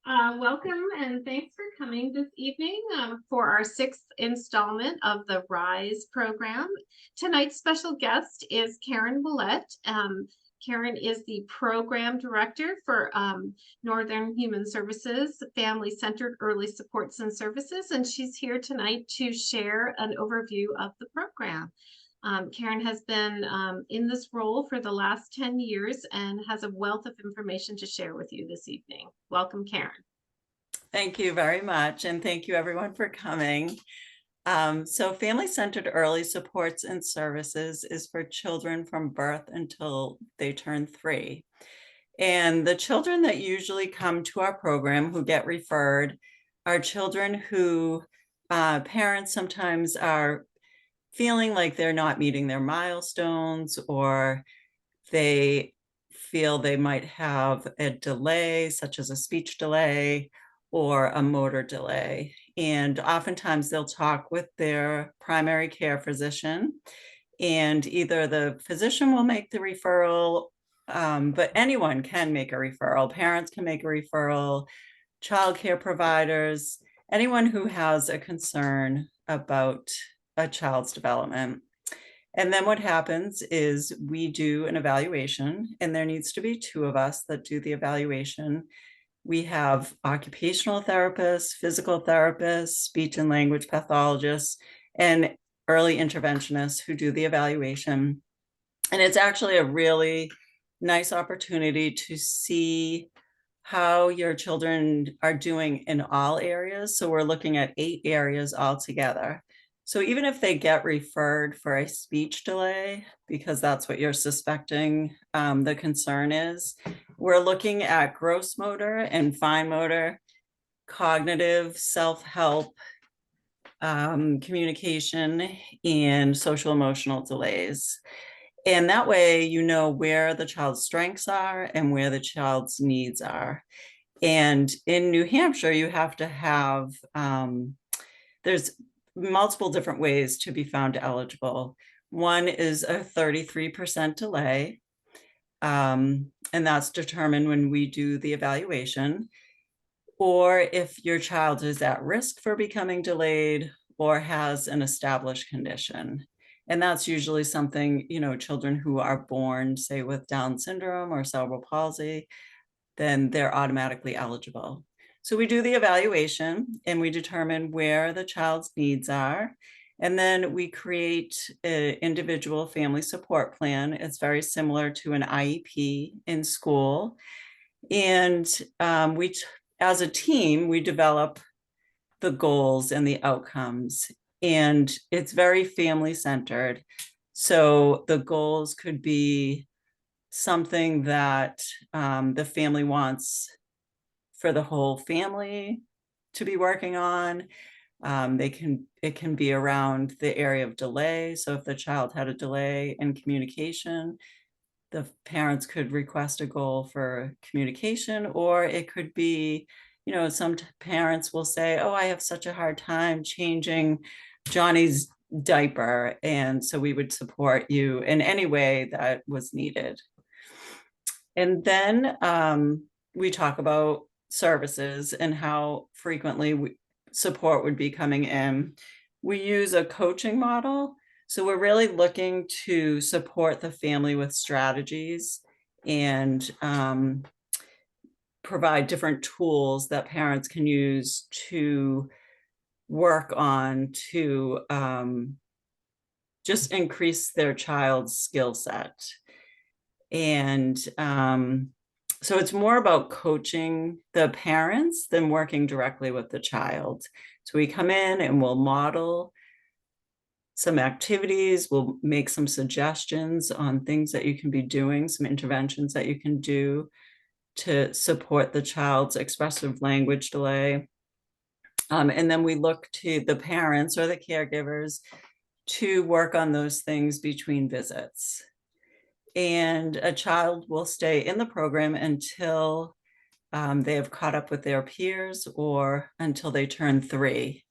Welcome and thanks for coming this evening for our sixth installment of the RISE program. Tonight's special guest is Karen Willett. Karen is the program director for Northern Human Services, Family Centered Early Supports and Services, and she's here tonight to share an overview of the program. Karen has been in this role for the last 10 years and has a wealth of information to share with you this evening. Welcome, Karen. Thank you very much. And thank you everyone for coming. So family-centered early supports and services is for children from birth until they turn 3. And the children that usually come to our program who get referred are children who parents sometimes are feeling like they're not meeting their milestones, or they feel they might have a delay, such as a speech delay or a motor delay. And oftentimes they'll talk with their primary care physician, and either the physician will make the referral, but anyone can make a referral. Parents can make a referral, childcare providers, anyone who has a concern about a child's development. And then what happens is we do an evaluation, and there needs to be 2 of us that do the evaluation. We have occupational therapists, physical therapists, speech and language pathologists, and early interventionists who do the evaluation. And it's actually a really nice opportunity to see how your children are doing in all areas. So we're looking at 8 areas altogether. So even if they get referred for a speech delay, because that's what you're suspecting the concern is, we're looking at gross motor and fine motor, cognitive, self-help, communication, and social emotional delays. And that way, you know where the child's strengths are and where the child's needs are. And in New Hampshire, you have to have, there's multiple different ways to be found eligible. One is a 33% delay, and that's determined when we do the evaluation. Or if your child is at risk for becoming delayed or has an established condition. And that's usually something, children who are born, say, with Down syndrome or cerebral palsy, then they're automatically eligible. So we do the evaluation and we determine where the child's needs are. And then we create an individual family support plan. It's very similar to an IEP in school. And as a team, we develop the goals and the outcomes. And it's very family centered. So the goals could be something that the family wants for the whole family to be working on. It can be around the area of delay. So if the child had a delay in communication, the parents could request a goal for communication, or it could be, some parents will say, oh, I have such a hard time changing Johnny's diaper. And so we would support you in any way that was needed. And then we talk about services and how frequently support would be coming in. We use a coaching model. So we're really looking to support the family with strategies and provide different tools that parents can use to work on to just increase their child's skill set. And so it's more about coaching the parents than working directly with the child. So we come in and we'll model some activities, we'll make some suggestions on things that you can be doing, some interventions that you can do to support the child's expressive language delay. And then we look to the parents or the caregivers to work on those things between visits. And a child will stay in the program until they have caught up with their peers or until they turn 3.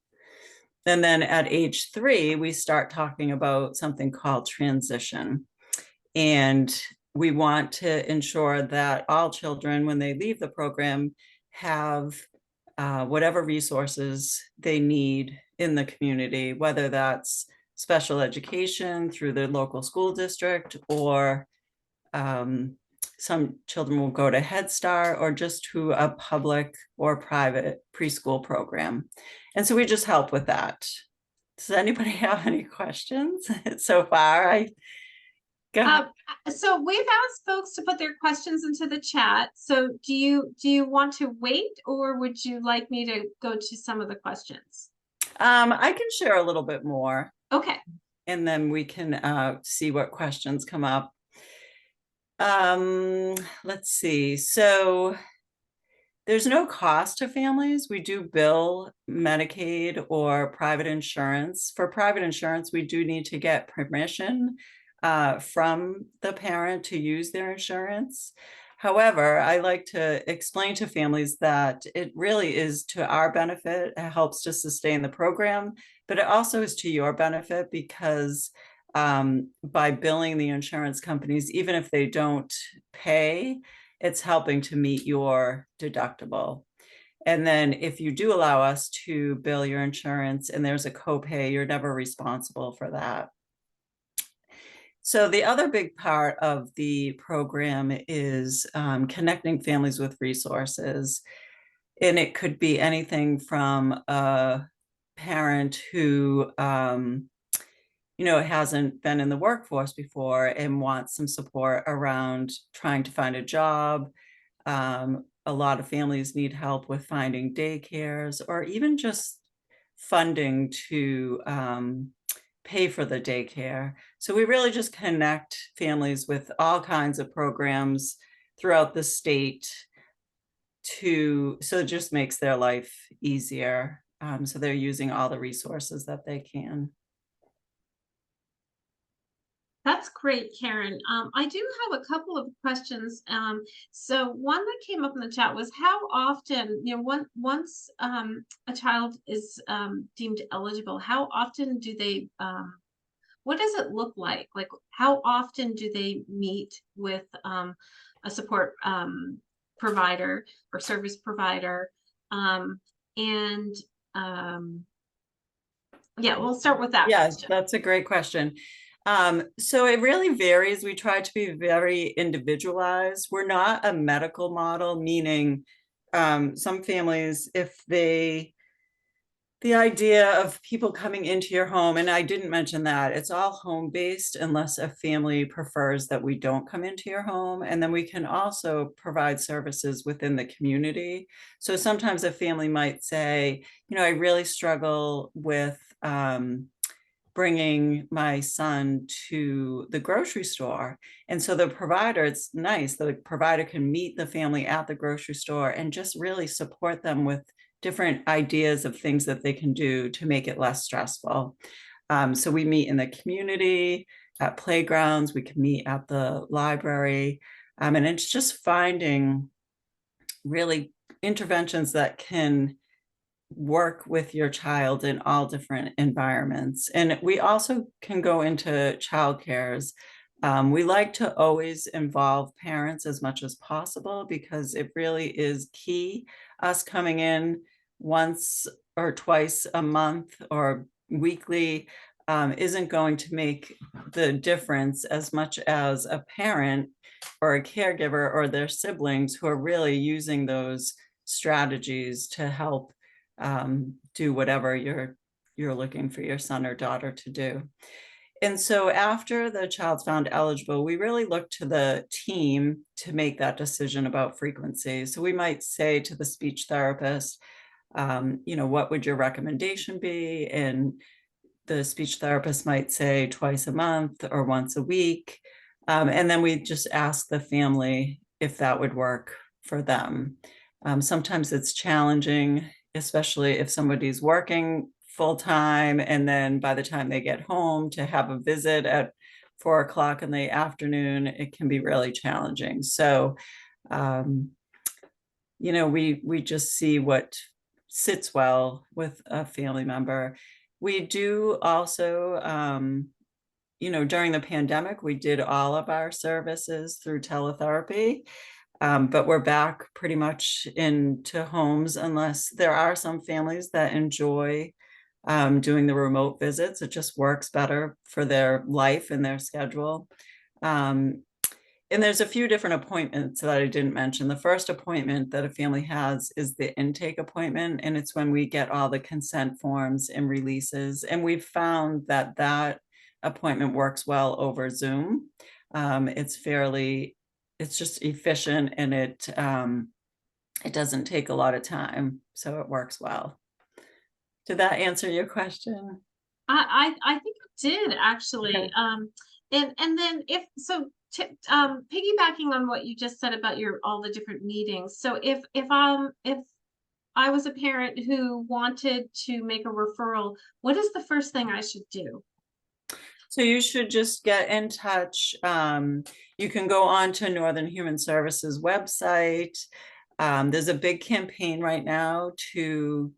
And then at age 3, we start talking about something called transition. And we want to ensure that all children, when they leave the program, have whatever resources they need in the community, whether that's special education through the local school district, or some children will go to Head Start, or just to a public or private preschool program. And so we just help with that. Does anybody have any questions so far? Go ahead. So we've asked folks to put their questions into the chat. So do you want to wait, or would you like me to go to some of the questions? I can share a little bit more, Okay. and then we can see what questions come up. Let's see. So there's no cost to families. We do bill Medicaid or private insurance. For private insurance, we do need to get permission from the parent to use their insurance. However, I like to explain to families that it really is to our benefit. It helps to sustain the program, but it also is to your benefit, because by billing the insurance companies, even if they don't pay, it's helping to meet your deductible. And then if you do allow us to bill your insurance and there's a copay, you're never responsible for that. So the other big part of the program is connecting families with resources. And it could be anything from a parent who hasn't been in the workforce before and wants some support around trying to find a job. A lot of families need help with finding daycares, or even just funding to pay for the daycare. So we really just connect families with all kinds of programs throughout the state so it just makes their life easier. So they're using all the resources that they can. That's great, Karen. I do have a couple of questions. So one that came up in the chat was how often, once a child is deemed eligible, how often do they, what does it look like? Like, how often do they meet with a support provider or service provider? And yeah, we'll start with that. Yeah, that's a great question. So it really varies. We try to be very individualized. We're not a medical model, meaning some families, the idea of people coming into your home, and I didn't mention that, it's all home-based unless a family prefers that we don't come into your home. And then we can also provide services within the community. So sometimes a family might say, I really struggle with bringing my son to the grocery store. And so the provider, it's nice, the provider can meet the family at the grocery store and just really support them with different ideas of things that they can do to make it less stressful. So we meet in the community, at playgrounds, we can meet at the library. And it's just finding really interventions that can work with your child in all different environments. And we also can go into childcares. We like to always involve parents as much as possible, because it really is key. Us coming in once or twice a month or weekly isn't going to make the difference as much as a parent or a caregiver or their siblings who are really using those strategies to help do whatever you're looking for your son or daughter to do. And so after the child's found eligible, we really look to the team to make that decision about frequency. So we might say to the speech therapist, what would your recommendation be? And the speech therapist might say twice a month or once a week. And then we just ask the family if that would work for them. Sometimes it's challenging, especially if somebody's working full time, and then by the time they get home to have a visit at 4 o'clock in the afternoon, it can be really challenging. So, we just see what sits well with a family member. We do also, during the pandemic, we did all of our services through teletherapy. But we're back pretty much into homes unless there are some families that enjoy doing the remote visits. It just works better for their life and their schedule. Um, and there's a few different appointments that I didn't mention. The first appointment that a family has is the intake appointment, and it's when we get all the consent forms and releases. And we've found that that appointment works well over Zoom. It's just efficient, and it doesn't take a lot of time, so it works well. Did that answer your question? I think it did actually. Okay. And then if so, piggybacking on what you just said about your all the different meetings. So if I was a parent who wanted to make a referral, what is the first thing I should do? So you should just get in touch. You can go on to Northern Human Services website. There's a big campaign right now to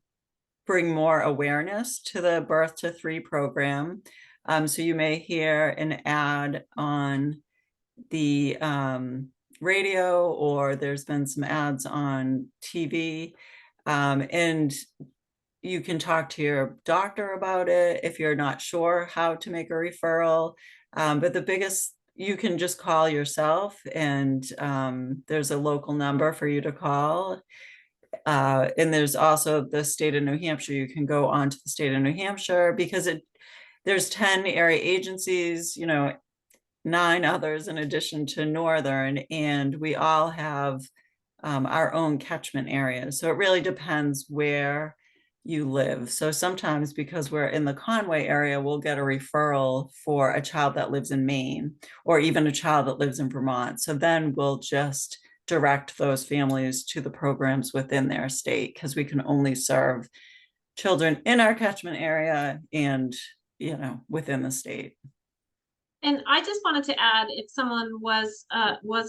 bring more awareness to the Birth to Three program. So you may hear an ad on the radio, or there's been some ads on TV. And you can talk to your doctor about it if you're not sure how to make a referral. But the biggest, you can just call yourself, and there's a local number for you to call. And there's also the state of New Hampshire. You can go on to the state of New Hampshire because there's 10 area agencies, 9 others in addition to Northern, and we all have our own catchment areas. So it really depends where you live. So sometimes, because we're in the Conway area, we'll get a referral for a child that lives in Maine, or even a child that lives in Vermont. So then we'll just direct those families to the programs within their state, because we can only serve children in our catchment area and, within the state. And I just wanted to add, if someone was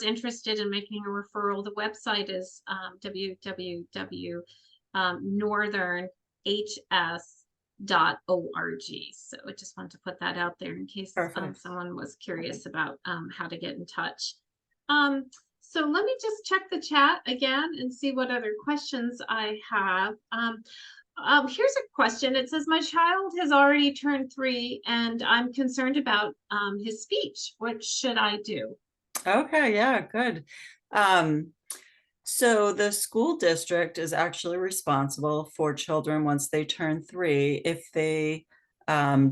interested in making a referral, the website is www.northernhs.org. So I just wanted to put that out there in case someone was curious about how to get in touch. So let me just check the chat again and see what other questions I have. Here's a question. It says, my child has already turned 3 and I'm concerned about his speech. What should I do? Okay, yeah, good. So the school district is actually responsible for children once they turn 3 if they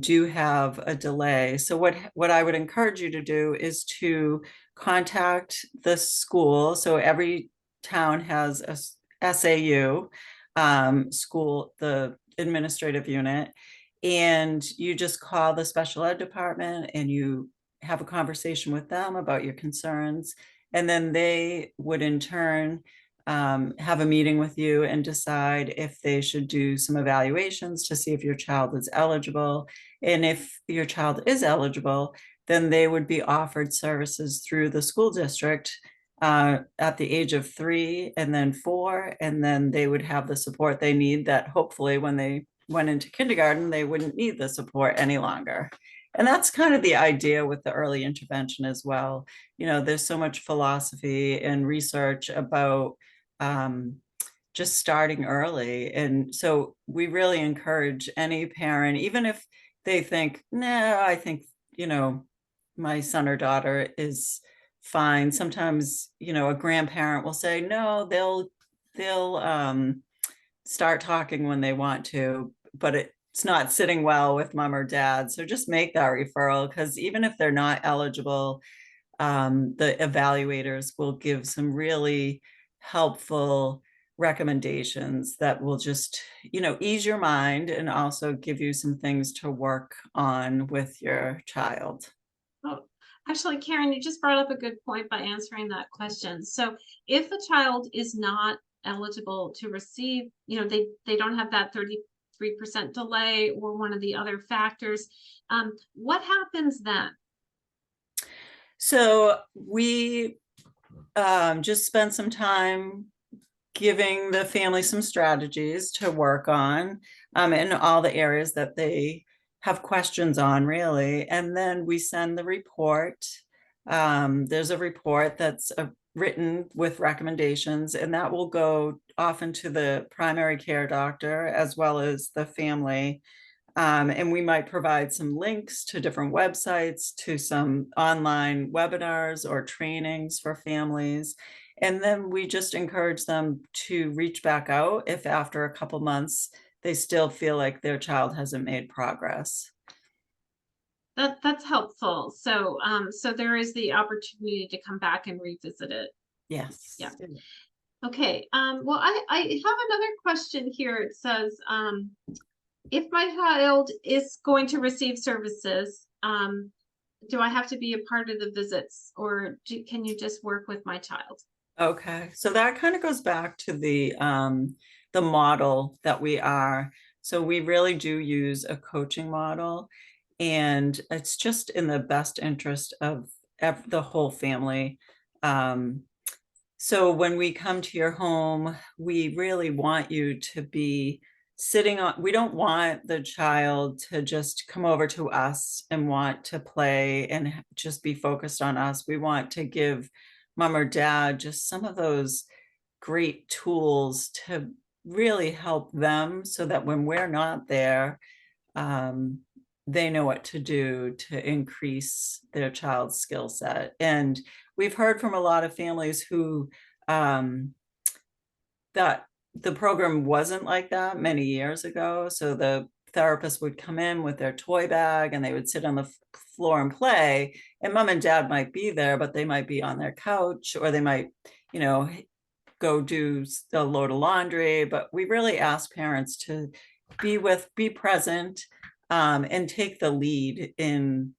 do have a delay. So what I would encourage you to do is to contact the school. So every town has a SAU, school, the administrative unit, and you just call the special ed department and you have a conversation with them about your concerns. And then they would in turn have a meeting with you and decide if they should do some evaluations to see if your child is eligible. And if your child is eligible, then they would be offered services through the school district at the age of 3 and then 4. And then they would have the support they need, that hopefully when they went into kindergarten, they wouldn't need the support any longer. And that's kind of the idea with the early intervention as well. There's so much philosophy and research about just starting early. And so we really encourage any parent, even if they think, no, I think, my son or daughter is fine. Sometimes, a grandparent will say, no, they'll start talking when they want to, but it's not sitting well with mom or dad. So just make that referral, because even if they're not eligible, the evaluators will give some really helpful recommendations that will just, ease your mind and also give you some things to work on with your child. Oh, actually, Karen, you just brought up a good point by answering that question. So if a child is not eligible to receive, they don't have that 33% delay or one of the other factors, what happens then? So we just spent some time giving the family some strategies to work on in all the areas that they have questions on, really. And then we send the report. There's a report that's written with recommendations, and that will go often to the primary care doctor as well as the family. And we might provide some links to different websites, to some online webinars or trainings for families. And then we just encourage them to reach back out if after a couple months they still feel like their child hasn't made progress. That's helpful. So, so there is the opportunity to come back and revisit it. Yes. Yeah. Okay. Well, I have another question here. It says, if my child is going to receive services, do I have to be a part of the visits, or can you just work with my child? Okay, so that kind of goes back to the model that we are. So we really do use a coaching model, and it's just in the best interest of the whole family. So when we come to your home, we really want you to be sitting on, we don't want the child to just come over to us and want to play and just be focused on us. We want to give mom or dad just some of those great tools to really help them so that when we're not there, um, they know what to do to increase their child's skill set. And we've heard from a lot of families who that the program wasn't like that many years ago. So the therapist would come in with their toy bag and they would sit on the floor and play, and mom and dad might be there, but they might be on their couch, or they might, you know, go do a load of laundry. But we really ask parents to be present, and take the lead in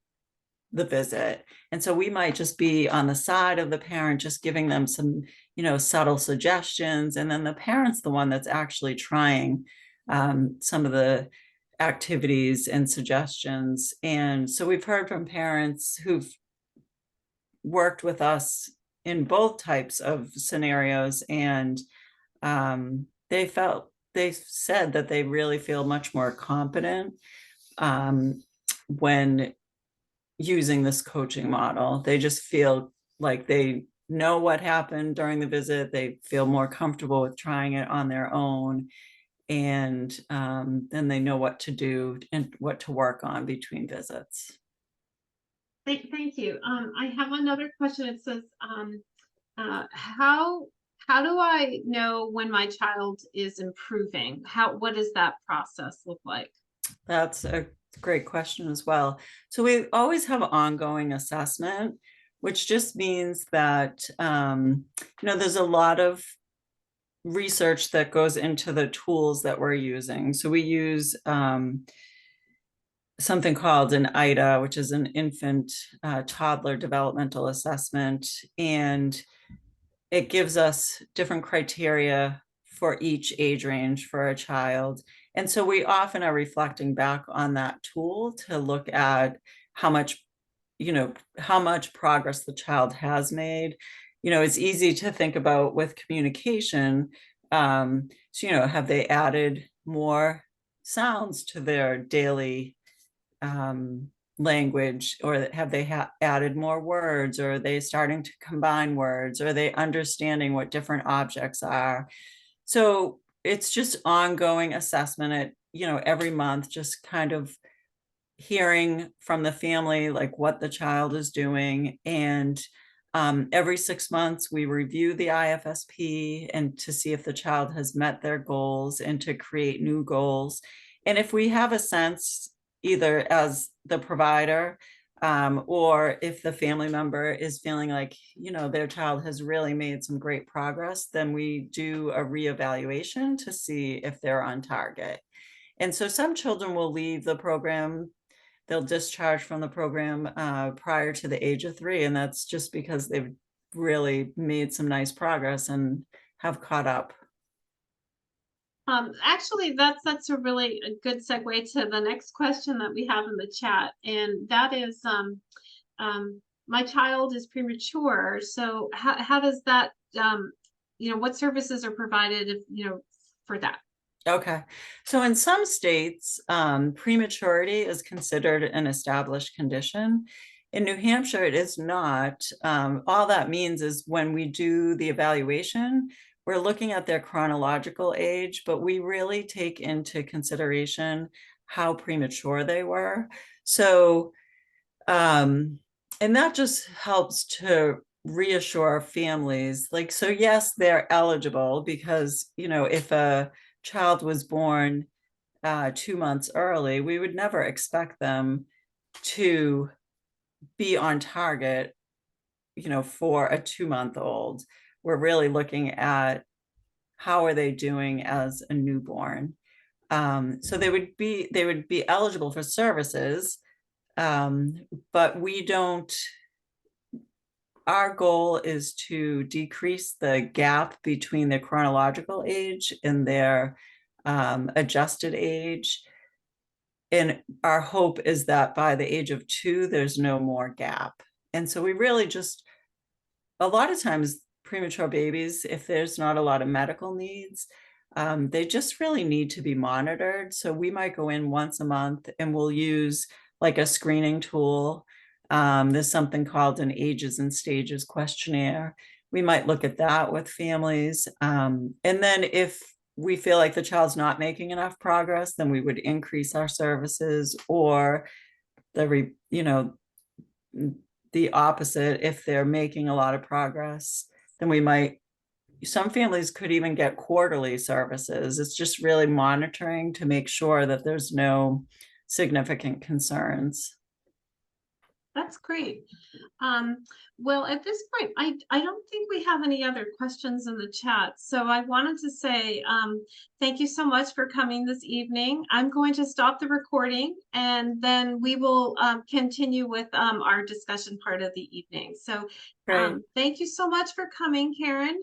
the visit. And so we might just be on the side of the parent, just giving them some, subtle suggestions. And then the parent's the one that's actually trying some of the activities and suggestions. And so we've heard from parents who've worked with us in both types of scenarios, and they said that they really feel much more competent when using this coaching model. They just feel like they know what happened during the visit. They feel more comfortable with trying it on their own. And then they know what to do and what to work on between visits. Thank you. I have another question. It says, how do I know when my child is improving? What does that process look like? That's a great question as well. So we always have ongoing assessment, which just means that, there's a lot of research that goes into the tools that we're using. So we use something called an IDA, which is an infant toddler developmental assessment. And it gives us different criteria for each age range for a child. And so we often are reflecting back on that tool to look at how much progress the child has made. It's easy to think about with communication. So, have they added more sounds to their daily language, or have they added more words, or are they starting to combine words, or are they understanding what different objects are? So it's just ongoing assessment at, every month, just kind of hearing from the family, like what the child is doing. And every 6 months, we review the IFSP and to see if the child has met their goals and to create new goals. And if we have a sense, either as the provider, or if the family member is feeling like, their child has really made some great progress, then we do a reevaluation to see if they're on target. And so some children will leave the program, they'll discharge from the program prior to the age of 3. And that's just because they've really made some nice progress and have caught up. Actually, that's a really good segue to the next question that we have in the chat, and that is, my child is premature. So how does that, what services are provided for that? Okay. So in some states, prematurity is considered an established condition. In New Hampshire, it is not. All that means is when we do the evaluation, we're looking at their chronological age, but we really take into consideration how premature they were. So, and that just helps to reassure families. Like, so yes, they're eligible because, if a child was born 2 months early, we would never expect them to be on target, for a 2-month-old. We're really looking at how are they doing as a newborn. So they would be eligible for services, but we don't. Our goal is to decrease the gap between their chronological age and their adjusted age. And our hope is that by the age of 2, there's no more gap. And so we really just, a lot of times, premature babies, if there's not a lot of medical needs, they just really need to be monitored. So we might go in once a month and we'll use like a screening tool. There's something called an ages and stages questionnaire. We might look at that with families. And then if we feel like the child's not making enough progress, then we would increase our services, or the opposite. If they're making a lot of progress, then some families could even get quarterly services. It's just really monitoring to make sure that there's no significant concerns. That's great. Well, at this point, I don't think we have any other questions in the chat. So I wanted to say thank you so much for coming this evening. I'm going to stop the recording and then we will continue with our discussion part of the evening. So Great. thank you so much for coming, Karen.